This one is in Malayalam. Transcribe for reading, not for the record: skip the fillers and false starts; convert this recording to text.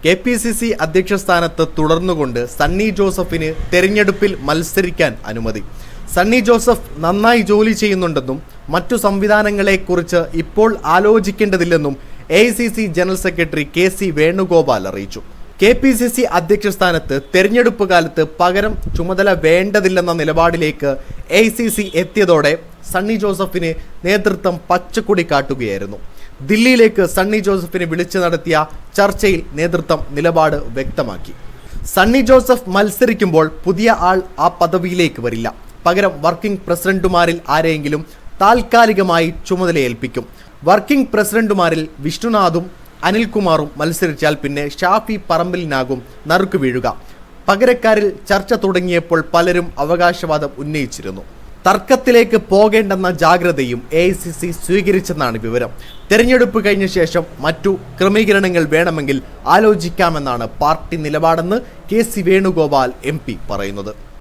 KPCC അധ്യക്ഷ സ്ഥാനത്ത് തുടർന്നുകൊണ്ട് സണ്ണി ജോസഫിന് തെരഞ്ഞെടുപ്പിൽ മത്സരിക്കാൻ അനുമതി. സണ്ണി ജോസഫ് നന്നായി ജോലി ചെയ്യുന്നുണ്ടെന്നും മറ്റു സംവിധാനങ്ങളെക്കുറിച്ച് ഇപ്പോൾ ആലോചിക്കേണ്ടതില്ലെന്നും AICC general secretary KC Venugopal അറിയിച്ചു. KPCC അധ്യക്ഷ സ്ഥാനത്ത് തെരഞ്ഞെടുപ്പ് കാലത്ത് പകരം ചുമതല വേണ്ടതില്ലെന്ന നിലപാടിലേക്ക് AICC എത്തിയതോടെ സണ്ണി ജോസഫിന് നേതൃത്വം പച്ചക്കൊടി കാട്ടുകയായിരുന്നു. ദില്ലിയിലേക്ക് സണ്ണി ജോസഫിനെ വിളിച്ചു നടത്തിയ ചർച്ചയിൽ നേതൃത്വം നിലപാട് വ്യക്തമാക്കി. സണ്ണി ജോസഫ് മത്സരിക്കുമ്പോൾ പുതിയ ആൾ ആ പദവിയിലേക്ക് വരില്ല. പകരം വർക്കിംഗ് പ്രസിഡന്റുമാരിൽ ആരെയെങ്കിലും താൽക്കാലികമായി ചുമതലയേൽപ്പിക്കും. വർക്കിംഗ് പ്രസിഡന്റുമാരിൽ വിഷ്ണുനാഥും അനിൽകുമാറും മത്സരിച്ചാൽ പിന്നെ ഷാഫി പറമ്പിലിനാകും നറുക്ക് വീഴുക. പകരക്കാരിൽ ചർച്ച തുടങ്ങിയപ്പോൾ പലരും അവകാശവാദം ഉന്നയിച്ചിരുന്നു. തർക്കത്തിലേക്ക് പോകേണ്ടെന്ന ജാഗ്രതയും AICC സ്വീകരിച്ചെന്നാണ് വിവരം. തെരഞ്ഞെടുപ്പ് കഴിഞ്ഞ ശേഷം മറ്റു ക്രമീകരണങ്ങൾ വേണമെങ്കിൽ ആലോചിക്കാമെന്നാണ് പാർട്ടി നിലപാടെന്ന് KC വേണുഗോപാൽ MP പറയുന്നത്.